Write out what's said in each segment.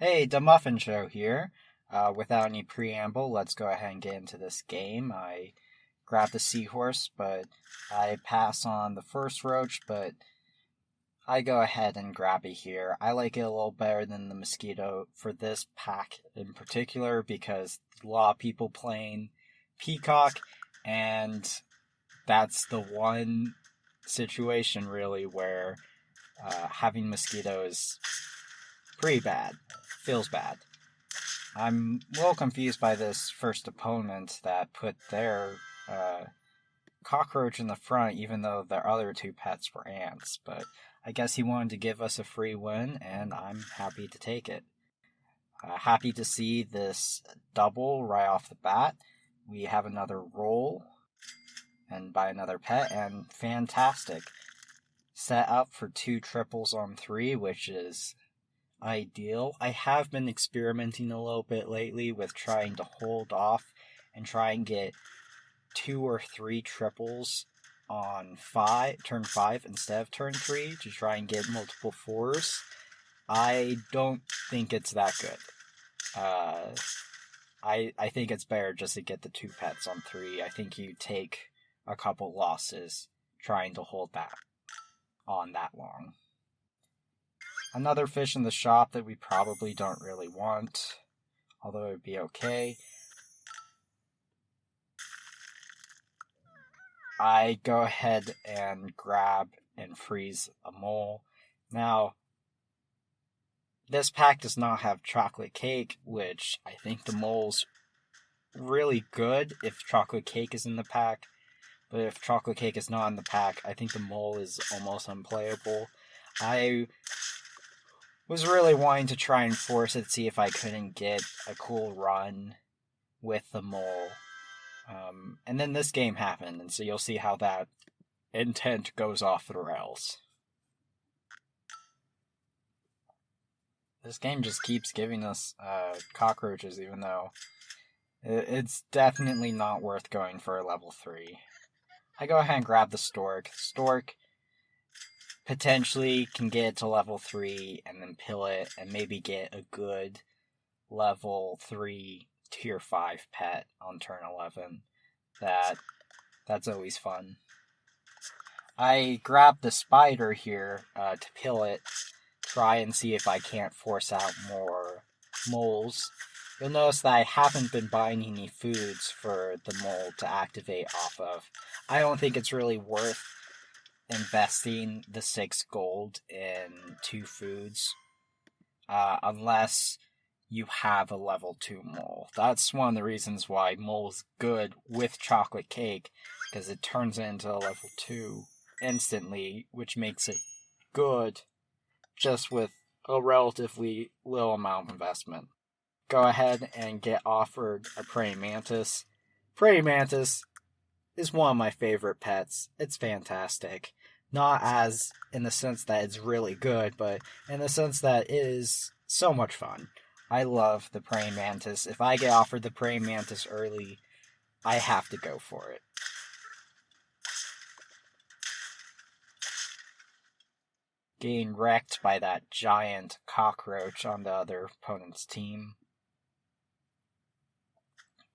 Hey, the Muffin Show here. Without any preamble, let's go ahead and get into this game. I grabbed the seahorse, but I pass on the first roach, but I go ahead and grab it here. I like it a little better than the mosquito for this pack in particular because a lot of people playing peacock, and that's the one situation really where having mosquito is pretty bad. Feels bad. I'm a little confused by this first opponent that put their cockroach in the front, even though their other two pets were ants. But I guess he wanted to give us a free win, and I'm happy to take it. Happy to see this double right off the bat. We have another roll, and by another pet, and fantastic. Set up for 2 triples on 3, which is ideal. I have been experimenting a little bit lately with trying to hold off and try and get 2 or 3 triples on turn 5 instead of turn 3 to try and get multiple 4s. I don't think it's that good. I think it's better just to get the 2 pets on 3. I think you take a couple losses trying to hold that on that long. Another fish in the shop that we probably don't really want, although it would be okay. I go ahead and grab and freeze a mole. Now, this pack does not have chocolate cake, which I think the mole's really good if chocolate cake is in the pack. But if chocolate cake is not in the pack, I think the mole is almost unplayable. I was really wanting to try and force it, see if I couldn't get a cool run with the mole. And then this game happened, and so you'll see how that intent goes off the rails. This game just keeps giving us cockroaches, even though it's definitely not worth going for a level 3. I go ahead and grab the stork. Stork potentially can get to level 3 and then pill it and maybe get a good level 3 tier 5 pet on turn 11. That's always fun. I grab the spider here to pill it, try and see if I can't force out more moles. You'll notice that I haven't been buying any foods for the mole to activate off of. I don't think it's really worth investing the 6 gold in 2 foods unless you have a level 2 mole. That's one of the reasons why mole is good with chocolate cake, because it turns it into a level 2 instantly, which makes it good just with a relatively low amount of investment. Go ahead and get offered a praying mantis. Praying mantis is one of my favorite pets. It's fantastic. Not as in the sense that it's really good, but in the sense that it is so much fun. I love the praying mantis. If I get offered the praying mantis early, I have to go for it. Getting wrecked by that giant cockroach on the other opponent's team.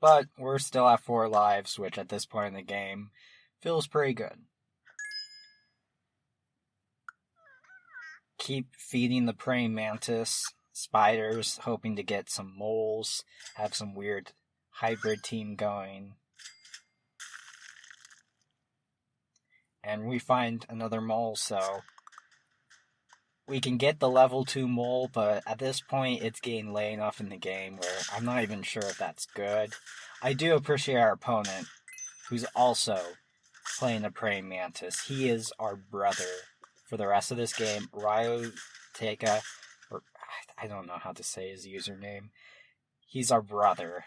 But we're still at 4 lives, which at this point in the game feels pretty good. Keep feeding the praying mantis spiders, hoping to get some moles, have some weird hybrid team going. And we find another mole, so we can get the level 2 mole, but at this point it's getting late enough in the game where I'm not even sure if that's good. I do appreciate our opponent, who's also playing a praying mantis. He is our brother for the rest of this game. Ryoteka, or I don't know how to say his username. He's our brother.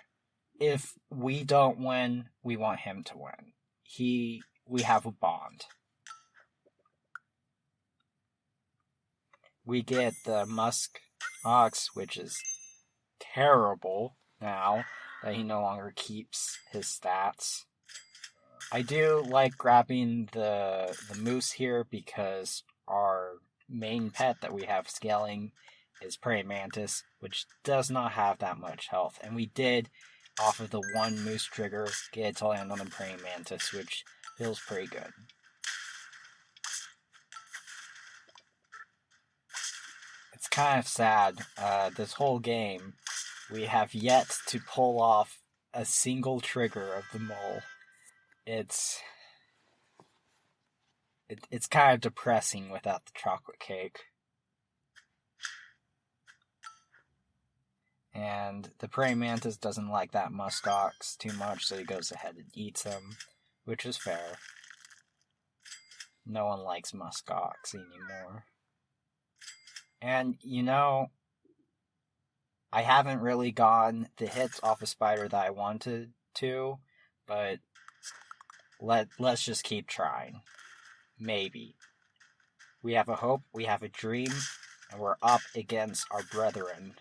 If we don't win, we want him to win. We have a bond. We get the musk ox, which is terrible now that he no longer keeps his stats. I do like grabbing the moose here because our main pet that we have scaling is praying mantis, which does not have that much health. And we did, off of the one moose trigger, get to land on the praying mantis, which feels pretty good. It's kind of sad. This whole game, we have yet to pull off a single trigger of the mole. It's kind of depressing without the chocolate cake. And the praying mantis doesn't like that muskox too much, so he goes ahead and eats him, which is fair. No one likes muskox anymore. And, you know, I haven't really gotten the hits off a spider that I wanted to, but let's just keep trying. Maybe. We have a hope, we have a dream, and we're up against our brethren.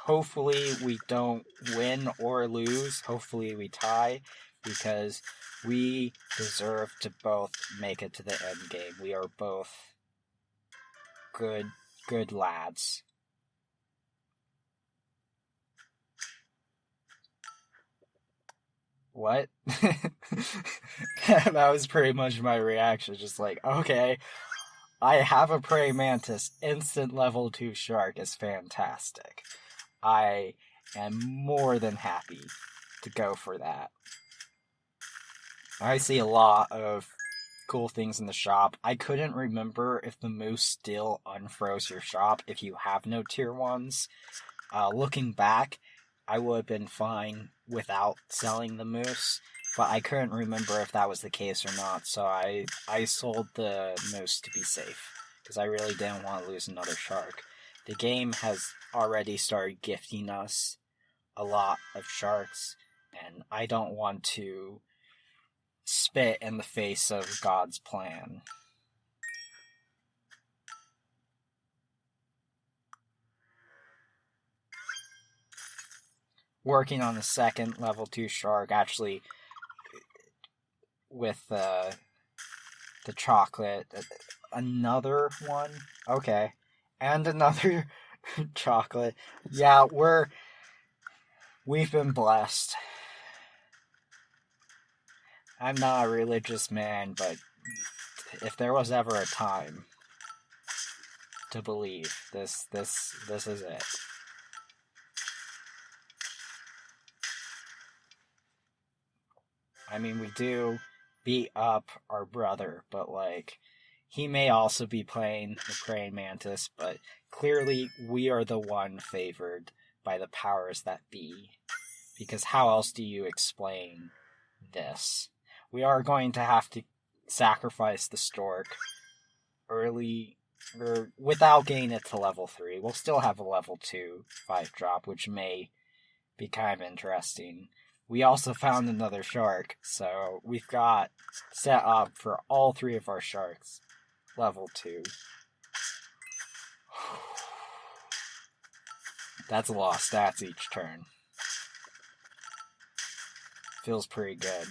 Hopefully we don't win or lose. Hopefully we tie, because we deserve to both make it to the end game. We are both good lads. What? That was pretty much my reaction. Just like, okay, I have a praying mantis. Instant level 2 shark is fantastic. I am more than happy to go for that. I see a lot of cool things in the shop. I couldn't remember if the moose still unfroze your shop if you have no tier 1s. Looking back, I would have been fine without selling the moose, but I couldn't remember if that was the case or not, so I sold the moose to be safe, because I really didn't want to lose another shark. The game has already started gifting us a lot of sharks, and I don't want to spit in the face of God's plan. Working on the second level 2 shark, actually, with the chocolate. Another one? Okay. And another chocolate. Yeah, we've been blessed. I'm not a religious man, but if there was ever a time to believe, this is it. I mean, we do beat up our brother, but, like, he may also be playing the praying mantis, but clearly we are the one favored by the powers that be. Because how else do you explain this? We are going to have to sacrifice the stork early, or without getting it to level 3. We'll still have a level 2 5-drop, which may be kind of interesting. We also found another shark, so we've got set up for all 3 of our sharks level 2. That's a lot of stats each turn. Feels pretty good.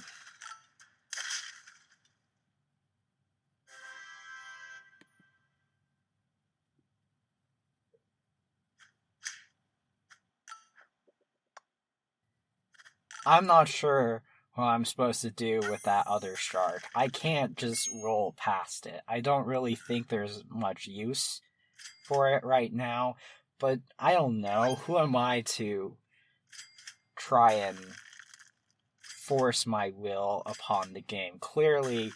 I'm not sure what I'm supposed to do with that other shark. I can't just roll past it. I don't really think there's much use for it right now, but I don't know. Who am I to try and force my will upon the game? Clearly,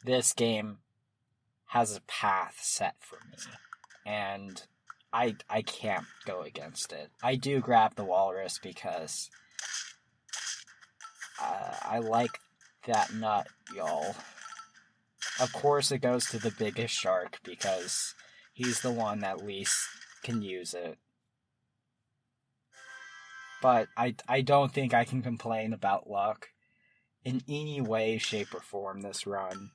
this game has a path set for me, and I can't go against it. I do grab the walrus because I like that nut, y'all. Of course it goes to the biggest shark because he's the one that least can use it. But I don't think I can complain about luck in any way, shape, or form this run.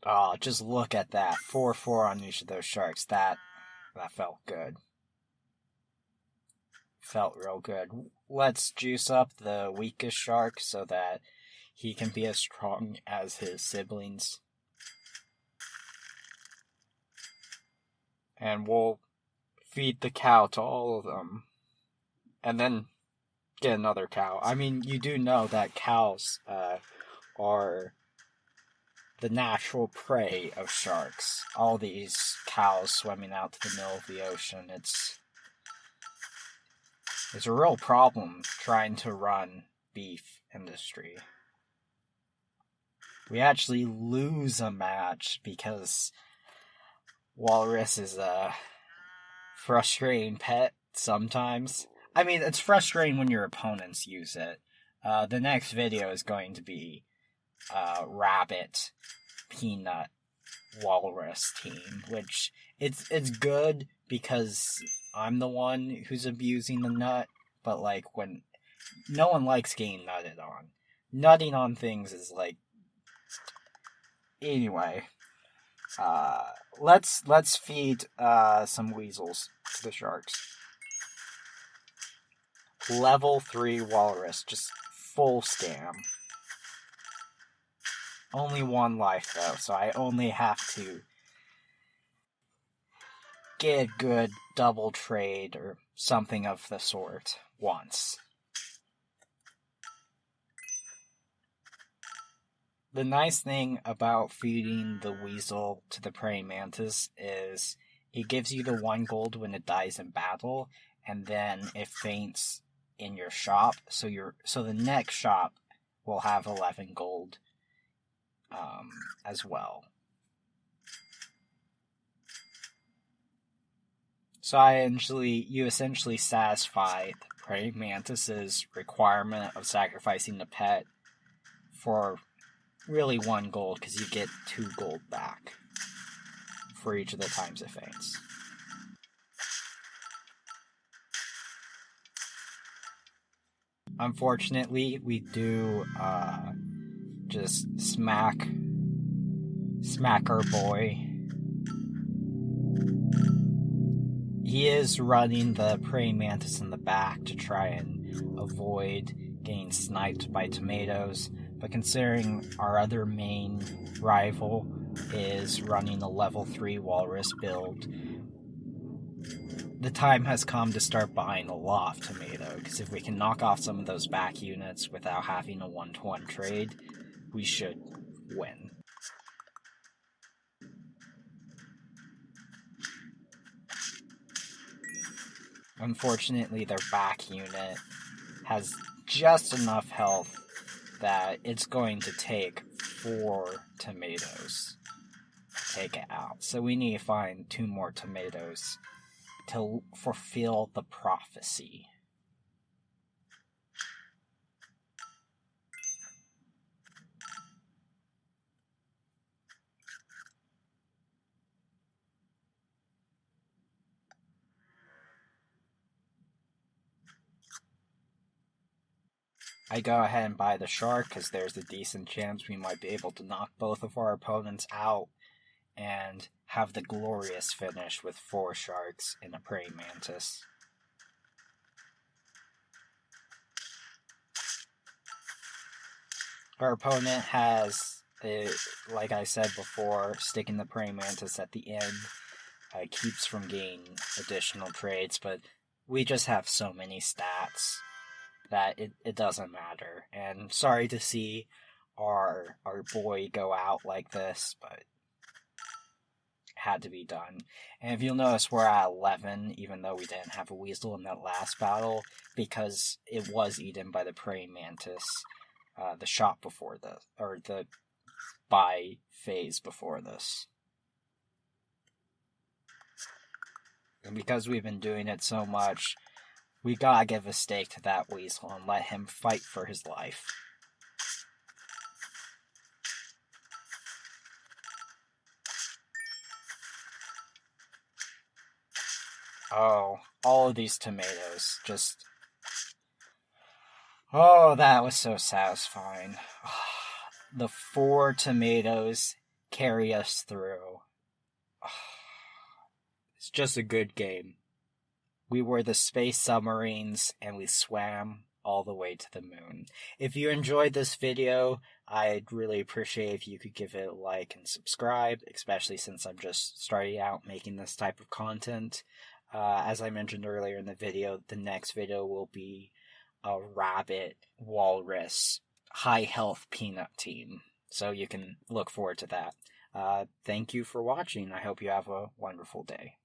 Oh, just look at that. 4-4 on each of those sharks. That felt good. Felt real good. Let's juice up the weakest shark so that he can be as strong as his siblings. and we'll feed the cow to all of them, and then get another cow. I mean, you do know that cows are the natural prey of sharks. All these cows swimming out to the middle of the ocean, it's a real problem trying to run beef industry. We actually lose a match because walrus is a frustrating pet sometimes. I mean, it's frustrating when your opponents use it. The next video is going to be rabbit, peanut, walrus team, which it's good because I'm the one who's abusing the nut, but like when no one likes getting nutted on. Nutting on things is like anyway. Let's feed some weasels to the sharks. Level 3 walrus, just full scam. Only one life though, so I only have to get a good double trade or something of the sort once. The nice thing about feeding the weasel to the praying mantis is it gives you the 1 gold when it dies in battle, and then it faints in your shop, so the next shop will have 11 gold as well. So you essentially satisfy the praying mantis's requirement of sacrificing the pet for really 1 gold, because you get 2 gold back for each of the times it faints. Unfortunately, we do just smack our boy. He is running the praying mantis in the back to try and avoid getting sniped by tomatoes, but considering our other main rival is running a level 3 walrus build, the time has come to start buying a lot of tomato, because if we can knock off some of those back units without having a 1-to-1 trade, we should win. Unfortunately, their back unit has just enough health that it's going to take 4 tomatoes to take it out. So we need to find 2 more tomatoes to fulfill the prophecy. I go ahead and buy the shark because there's a decent chance we might be able to knock both of our opponents out and have the glorious finish with 4 sharks and a praying mantis. Our opponent has, like I said before, sticking the praying mantis at the end keeps from getting additional trades, but we just have so many stats that it doesn't matter. And sorry to see our boy go out like this, but it had to be done. And if you'll notice, we're at 11, even though we didn't have a weasel in that last battle, because it was eaten by the praying mantis the shot before this, or the buy phase before this. And because we've been doing it so much, we gotta give a stake to that weasel and let him fight for his life. Oh, all of these tomatoes, just... Oh, that was so satisfying. The 4 tomatoes carry us through. It's just a good game. We were the space submarines, and we swam all the way to the moon. If you enjoyed this video, I'd really appreciate if you could give it a like and subscribe, especially since I'm just starting out making this type of content. As I mentioned earlier in the video, the next video will be a rabbit, walrus, high health peanut team. So you can look forward to that. Thank you for watching. I hope you have a wonderful day.